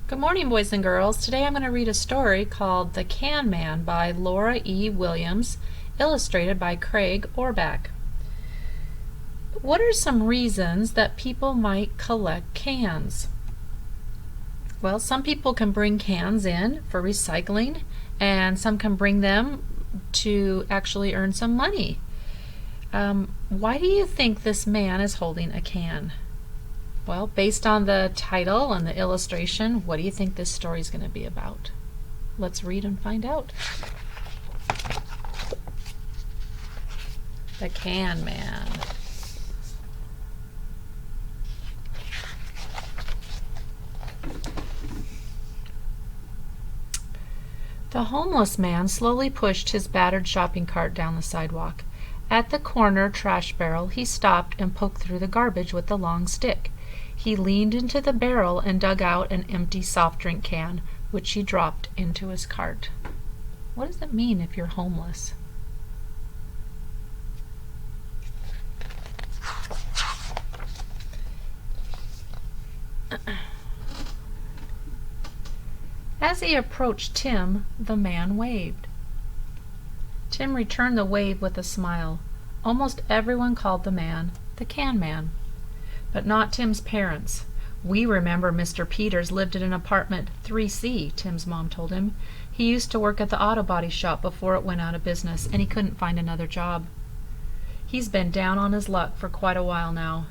Good morning, boys and girls. Today I'm going to read a story called The Can Man by Laura E. Williams, illustrated by Craig Orbach. What are some reasons that people might collect cans? Well, some people can bring cans in for recycling, and some can bring them to actually earn some money. Why do you think this man is holding a can? Well, based on the title and the illustration, what do you think this story is going to be about? Let's read and find out. The Can Man. The homeless man slowly pushed his battered shopping cart down the sidewalk. At the corner trash barrel, he stopped and poked through the garbage with the long stick. He leaned into the barrel and dug out an empty soft drink can, which he dropped into his cart. What does it mean if you're homeless? As he approached Tim, the man waved. Tim returned the wave with a smile. Almost everyone called the man the Can Man. But not Tim's parents. We remember Mr. Peters lived in an apartment 3C, Tim's mom told him. He used to work at the auto body shop before it went out of business, and he couldn't find another job. He's been down on his luck for quite a while now.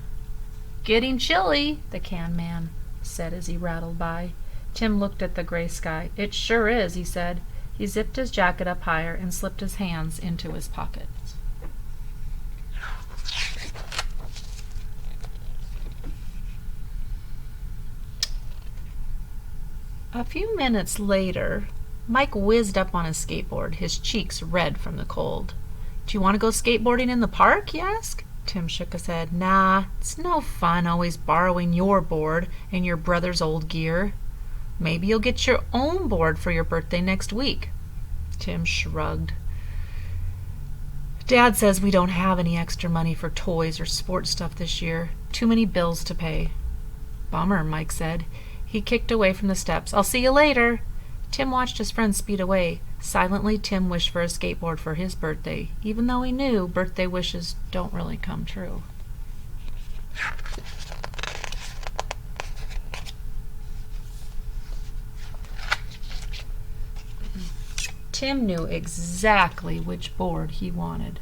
"Getting chilly," the Can Man said as he rattled by. Tim looked at the gray sky. "It sure is," he said. He zipped his jacket up higher and slipped his hands into his pockets. A few minutes later, Mike whizzed up on his skateboard, his cheeks red from the cold. "Do you want to go skateboarding in the park?" he asked. Tim shook his head. "Nah, it's no fun always borrowing your board and your brother's old gear. Maybe you'll get your own board for your birthday next week." Tim shrugged. "Dad says we don't have any extra money for toys or sports stuff this year. Too many bills to pay." "Bummer," Mike said. He kicked away from the steps. "I'll see you later." Tim watched his friend speed away. Silently, Tim wished for a skateboard for his birthday, even though he knew birthday wishes don't really come true. Tim knew exactly which board he wanted.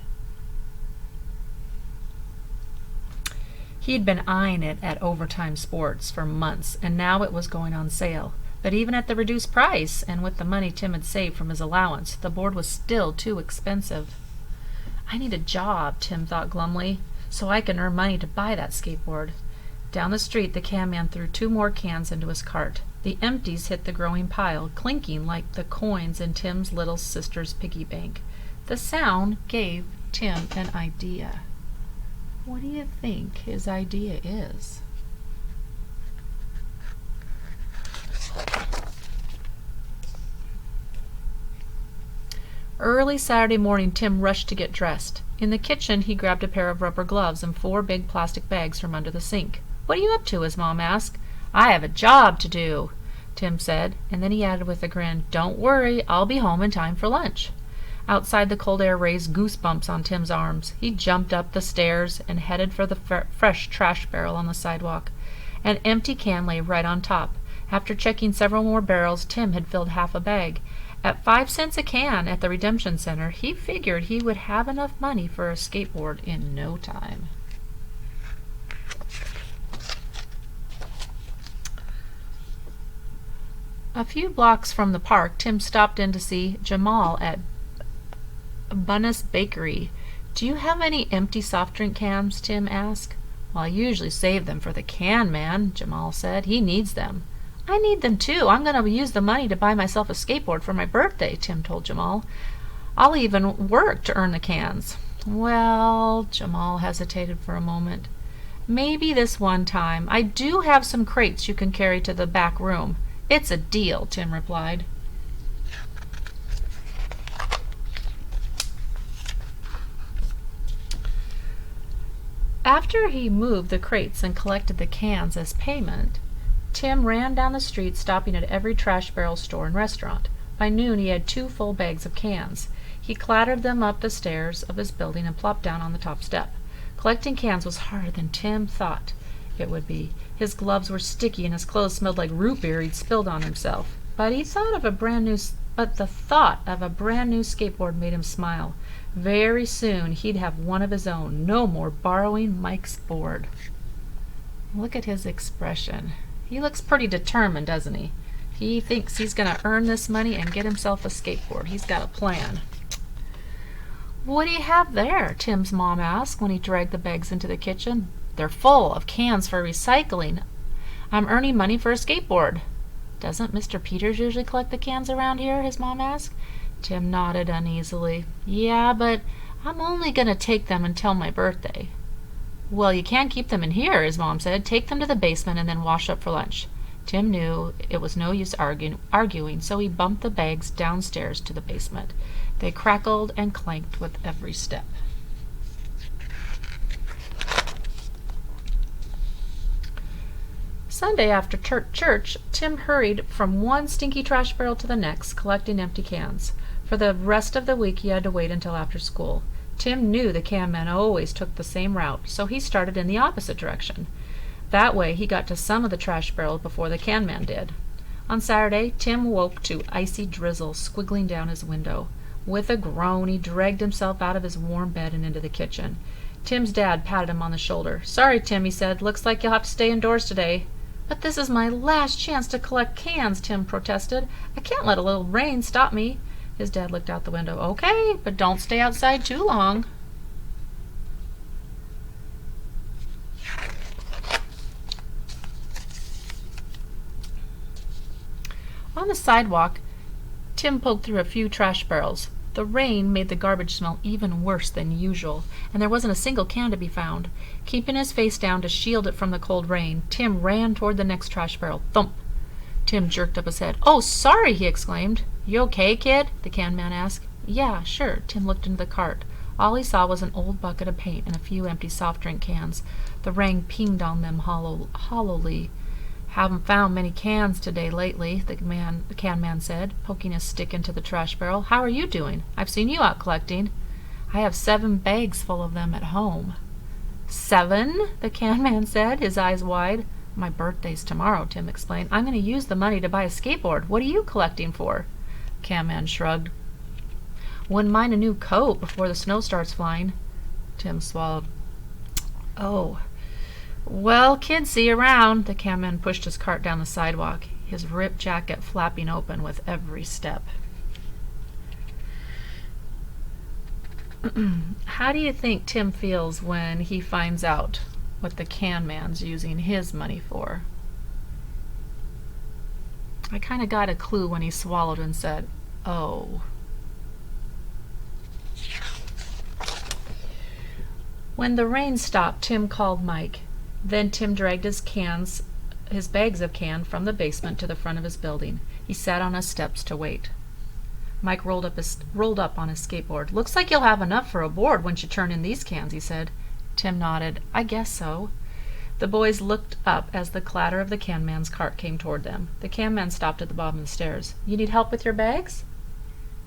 He'd been eyeing it at Overtime Sports for months, and now it was going on sale. But even at the reduced price, and with the money Tim had saved from his allowance, the board was still too expensive. "I need a job," Tim thought glumly, "so I can earn money to buy that skateboard." Down the street, the Can Man threw 2 more cans into his cart. The empties hit the growing pile, clinking like the coins in Tim's little sister's piggy bank. The sound gave Tim an idea. What do you think his idea is? Early Saturday morning, Tim rushed to get dressed. In the kitchen, he grabbed a pair of rubber gloves and 4 big plastic bags from under the sink. "What are you up to?" his mom asked. "I have a job to do," Tim said, and then he added with a grin, "Don't worry, I'll be home in time for lunch." Outside, the cold air raised goosebumps on Tim's arms. He jumped up the stairs and headed for the fresh trash barrel on the sidewalk. An empty can lay right on top. After checking several more barrels, Tim had filled half a bag. At 5 cents a can at the Redemption Center, he figured he would have enough money for a skateboard in no time. A few blocks from the park, Tim stopped in to see Jamal at Bunnis Bakery. "Do you have any empty soft drink cans?" Tim asked. "Well, I usually save them for the Can Man," Jamal said. "He needs them." "I need them too. I'm going to use the money to buy myself a skateboard for my birthday," Tim told Jamal. "I'll even work to earn the cans." "Well," Jamal hesitated for a moment, "maybe this one time. I do have some crates you can carry to the back room." "It's a deal," Tim replied. After he moved the crates and collected the cans as payment, Tim ran down the street, stopping at every trash barrel, store, and restaurant. By noon he had 2 full bags of cans. He clattered them up the stairs of his building and plopped down on the top step. Collecting cans was harder than Tim thought it would be. His gloves were sticky and his clothes smelled like root beer he'd spilled on himself. But the thought of a brand new skateboard made him smile. Very soon he'd have one of his own. No more borrowing Mike's board. Look at his expression. He looks pretty determined, doesn't he? He thinks he's going to earn this money and get himself a skateboard. He's got a plan. "What do you have there?" Tim's mom asked when he dragged the bags into the kitchen. "They're full of cans for recycling. I'm earning money for a skateboard." "Doesn't Mr. Peters usually collect the cans around here?" his mom asked. Tim nodded uneasily. "Yeah, but I'm only going to take them until my birthday." "Well, you can't keep them in here," his mom said. "Take them to the basement and then wash up for lunch." Tim knew it was no use arguing, so he bumped the bags downstairs to the basement. They crackled and clanked with every step. Sunday after church, Tim hurried from one stinky trash barrel to the next, collecting empty cans. For the rest of the week he had to wait until after school. Tim knew the can man always took the same route, so he started in the opposite direction. That way he got to some of the trash barrels before the can man did. On Saturday, Tim woke to icy drizzle squiggling down his window. With a groan, he dragged himself out of his warm bed and into the kitchen. Tim's dad patted him on the shoulder. "Sorry, Tim," he said. "Looks like you'll have to stay indoors today." "But this is my last chance to collect cans," Tim protested. "I can't let a little rain stop me." His dad looked out the window. "Okay, but don't stay outside too long." On the sidewalk, Tim poked through a few trash barrels. The rain made the garbage smell even worse than usual, and there wasn't a single can to be found. Keeping his face down to shield it from the cold rain, Tim ran toward the next trash barrel. Thump! Tim jerked up his head. "Oh, sorry!" he exclaimed. "You okay, kid?" the can man asked. "Yeah, sure." Tim looked into the cart. All he saw was an old bucket of paint and a few empty soft drink cans. The rain pinged on them hollowly. "Haven't found many cans today lately," the can man said, poking his stick into the trash barrel. "How are you doing? I've seen you out collecting." "I have 7 bags full of them at home." "7?" the can man said, his eyes wide. "My birthday's tomorrow," Tim explained. "I'm going to use the money to buy a skateboard. What are you collecting for?" The can man shrugged. "Wouldn't mind a new coat before the snow starts flying." Tim swallowed. "Oh. Well, kid, see you around." The can man pushed his cart down the sidewalk, his ripped jacket flapping open with every step. How do you think Tim feels when he finds out what the can man's using his money for? I kind of got a clue when he swallowed and said, "Oh." When the rain stopped, Tim called Mike. Then Tim dragged his bags of can from the basement to the front of his building. He sat on his steps to wait. Mike rolled up on his skateboard. "Looks like you'll have enough for a board once you turn in these cans," he said. Tim nodded. "I guess so." The boys looked up as the clatter of the can man's cart came toward them. The can man stopped at the bottom of the stairs. "You need help with your bags?"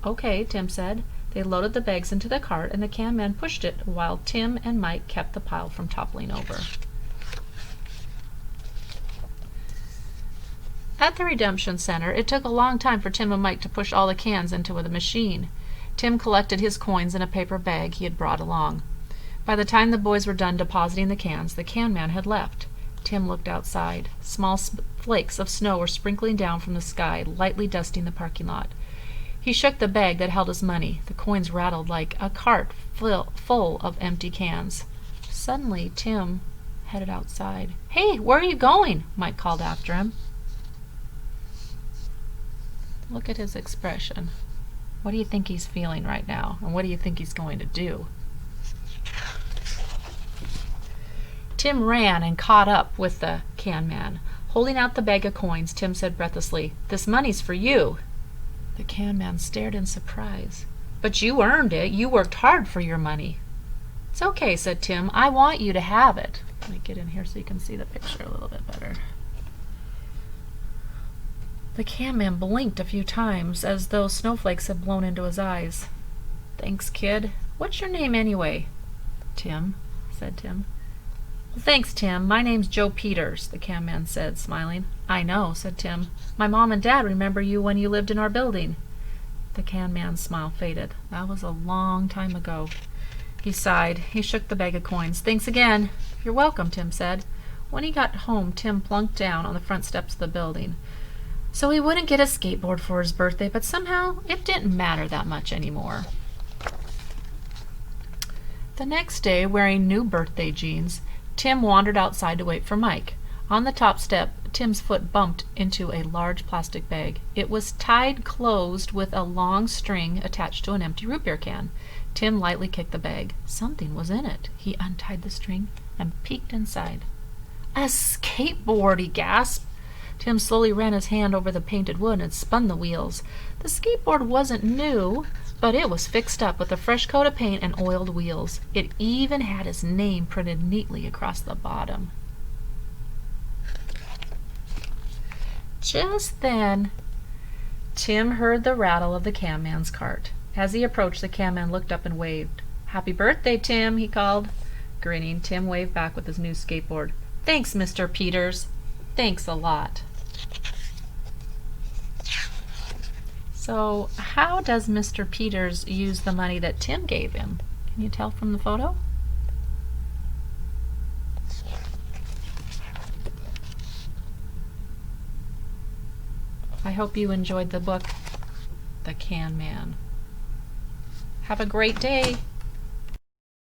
"Okay," Tim said. They loaded the bags into the cart, and the can man pushed it while Tim and Mike kept the pile from toppling over. At the Redemption Center, it took a long time for Tim and Mike to push all the cans into the machine. Tim collected his coins in a paper bag he had brought along. By the time the boys were done depositing the cans, the can man had left. Tim looked outside. Small flakes of snow were sprinkling down from the sky, lightly dusting the parking lot. He shook the bag that held his money. The coins rattled like a cart full of empty cans. Suddenly, Tim headed outside. "Hey, where are you going?" Mike called after him. Look at his expression. What do you think he's feeling right now? And what do you think he's going to do? Tim ran and caught up with the can man. Holding out the bag of coins, Tim said breathlessly, "This money's for you." The can man stared in surprise. "But you earned it. You worked hard for your money." "It's okay," said Tim. "I want you to have it." Let me get in here so you can see the picture a little bit better. The can man blinked a few times, as though snowflakes had blown into his eyes. "Thanks, kid. What's your name, anyway?" "Tim," said Tim. "Well, thanks, Tim. My name's Joe Peters," the can man said, smiling. "I know," said Tim. "My mom and dad remember you when you lived in our building." The can man's smile faded. That was a long time ago. He sighed. He shook the bag of coins. "Thanks again." "You're welcome," Tim said. When he got home, Tim plunked down on the front steps of the building. So he wouldn't get a skateboard for his birthday, but somehow it didn't matter that much anymore. The next day, wearing new birthday jeans, Tim wandered outside to wait for Mike. On the top step, Tim's foot bumped into a large plastic bag. It was tied closed with a long string attached to an empty root beer can. Tim lightly kicked the bag. Something was in it. He untied the string and peeked inside. "A skateboard!" he gasped. Tim slowly ran his hand over the painted wood and spun the wheels. The skateboard wasn't new, but it was fixed up with a fresh coat of paint and oiled wheels. It even had his name printed neatly across the bottom. Just then, Tim heard the rattle of the can man's cart. As he approached, the can man looked up and waved. "Happy birthday, Tim," he called. Grinning, Tim waved back with his new skateboard. "Thanks, Mr. Peters. Thanks a lot." So, how does Mr. Peters use the money that Tim gave him? Can you tell from the photo? I hope you enjoyed the book, The Can Man. Have a great day.